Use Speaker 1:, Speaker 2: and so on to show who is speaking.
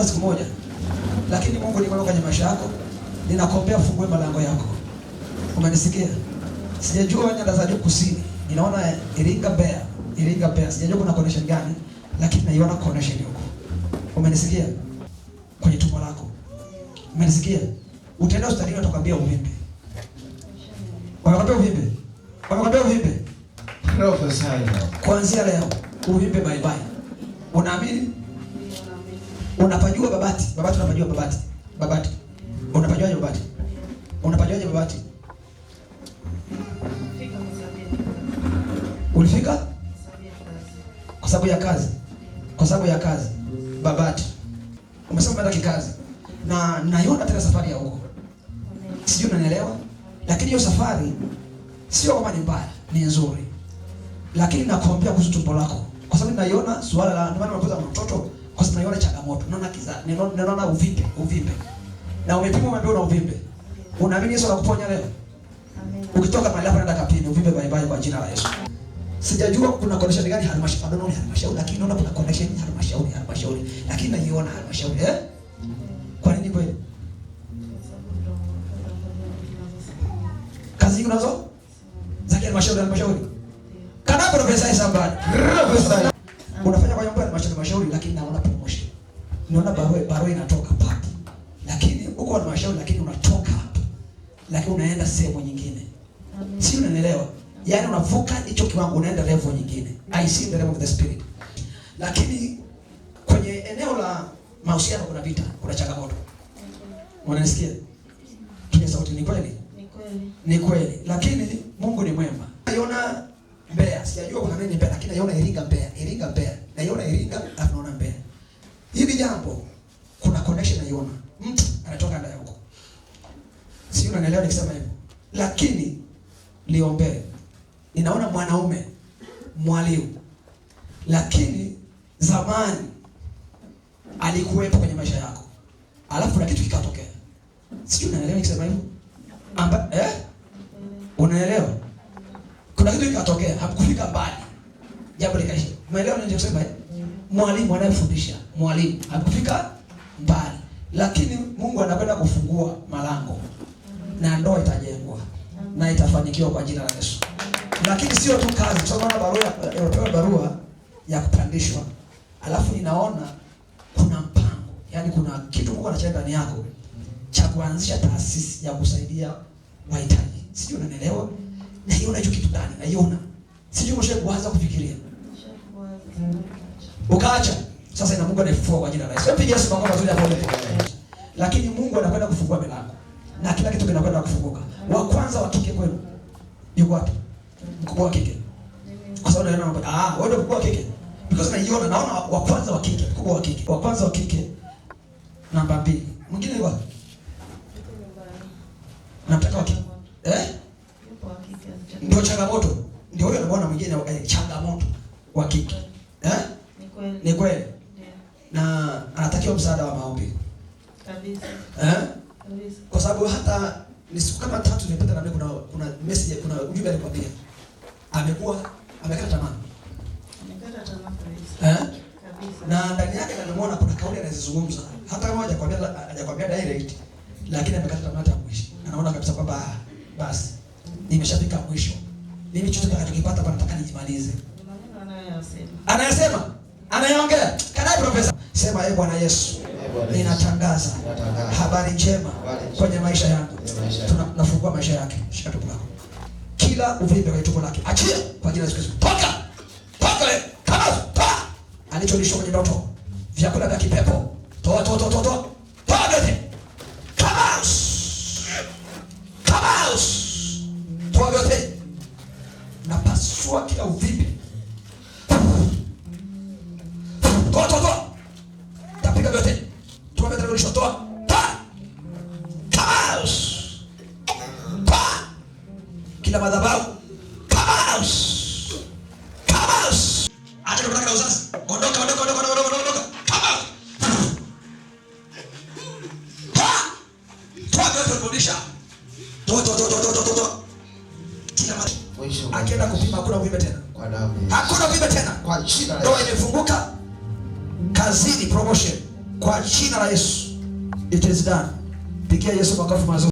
Speaker 1: hata siku moja. Lakini Mungu ni mwema kwenye maisha yako. Ninakuombea fungue malango yako. Umenisikia? Sijajua nyanda za juu kusini. Ninaona Iringa Mbeya. Sijajua kuna connection gani, lakini naiona connection huko. Umenisikia? Kwenye tumbo lako. Umenisikia? Utaenda hospitalini watakwambia uvimbe. Wanakwambia uvimbe.
Speaker 2: Prophesy.
Speaker 1: Kuanzia leo uvimbe bye bye. Unaamini? Unapajua Babati. Unapajua Babati. Unapajuaje Babati? Ulifika? Kwa sababu ya kazi. Babati. Umesema umeenda kikazi. Na naiona tena safari ya huko. Sijui unanielewa? Lakini hiyo safari sio kama ni mbaya, ni nzuri. Lakini nakuambia kuhusu tumbo lako. Kwa sababu naiona swala la ndio maana unapoza mtoto, kwa sababu naiona changamoto. Naona naona uvimbe. Na umepima umeambiwa una uvimbe. Unaamini Yesu anakuponya leo? Amen. Ukitoka mahali hapa nenda kapime uvimbe bye bye kwa jina la Yesu. Sijajua kuna connection gani halmashauri, lakini naona kuna connection halmashauri. Lakini naiona halmashauri, Kwa nini kweli? Kazi unazo? Zaki halmashauri. Kana profesa somebody. Unafanya kwa nyumba halmashauri, lakini naona promotion. Naona barua inatoka papo. Lakini uko halmashauri lakini unatoka hapo. Lakini unaenda sehemu nyingine. Si unanielewa? Yaani unavuka hicho kiwango unaenda level nyingine. I see the realm of the spirit. Lakini kwenye eneo la mahusiano kuna vita, kuna changamoto. Unanisikia? Kile sauti ni kweli? Ni kweli. Lakini Mungu ni mwema. Naiona Mbeya. Sijajua kuna nini Mbeya, lakini naiona Iringa Mbeya. Naiona Iringa alafu naona Mbeya. Hivi jambo kuna connection naiona. Mtu anatoka ndani huko. Si unanielewa nikisema hivyo? Lakini niombee. Ninaona mwanaume mwalimu. Lakini zamani alikuwepo kwenye maisha yako. Alafu na kitu kikatokea. Sijui unanielewa nikisema hivyo? Unaelewa? Kuna kitu kikatokea, hamkufika mbali. Jambo likaisha. Umeelewa nini ninachosema? Mwalimu anayefundisha, hamkufika mbali. Lakini Mungu anakwenda kufungua malango. Na ndoa itajengwa. Na itafanikiwa kwa jina la Yesu. Lakini sio tu kazi, tunaona barua ya kupandishwa. Alafu ninaona kuna mpango. Yaani kuna kitu Mungu anachanga ndani yako cha kuanzisha taasisi ya kusaidia wahitaji. Sijui unanielewa? Naiona hicho kitu ndani, naiona. Sijui umeshaanza kufikiria. Ukaacha. Sasa ina Mungu anafufua kwa jina la Yesu. Piga Yesu makofi mazuri hapo mbele. Lakini Mungu anakwenda kufungua milango. Na kila kitu kinakwenda kufunguka. Wa kwanza wa kike kwenu. Yuko wapi? Mkubwa wa kike. Kwa sababu naona wewe ndio mkubwa wa kike. Because naona wa kwanza wa kike, mkubwa wa kike. Wa kwanza wa kike namba 2. Mwingine yuko wapi? Nataka wa kike. Yupo wa kike. Ndio changamoto. Ndio huyo anaona mwingine changamoto wa kike. Ni kweli. Na anatakiwa msaada wa maombi. Kabisa. Kwa sababu hata ni siku kama 3 nimepata na mimi kuna message, kuna ujumbe alikwambia. Amekata tamaa. Kabisa. Na ndani yake nimeona kuna kauli anazizungumza. Hata kama hajakwambia direct, lakini amekata tamaa hata mwisho. Anaona kabisa kwamba basi nimeshafika mwisho. Mimi chochote nitakachokipata hapa nataka nijimalize. Anayasema. Anayaongea. Kana profesa. Sema Bwana Yesu. Ninatangaza habari njema kwenye maisha yangu. Tunafungua maisha yake. Shika tumbo lako. Kila uvimbe kwenye tumbo lake achia kwa jina la Yesu. Toka leo. Toka. Alicholisha kwenye ndoto. Vyakula vya kipepo. Toa. Toa vyote. Toa vyote. Napasua kila uvimbe. Toa. Tapiga vyote. Toa vyote ulisho toa. Kila madhabahu. Acha kutaka uzazi. Ondoka. Toa vyote kurudisha. Toa. Kila mtu akienda kupima hakuna uvimbe tena. Kwa damu. Hakuna uvimbe tena. Kwa jina la Yesu. Ndoa imefunguka. Kazini promotion. Kwa jina la Yesu. It is done. Pigia Yesu makofi mazuri.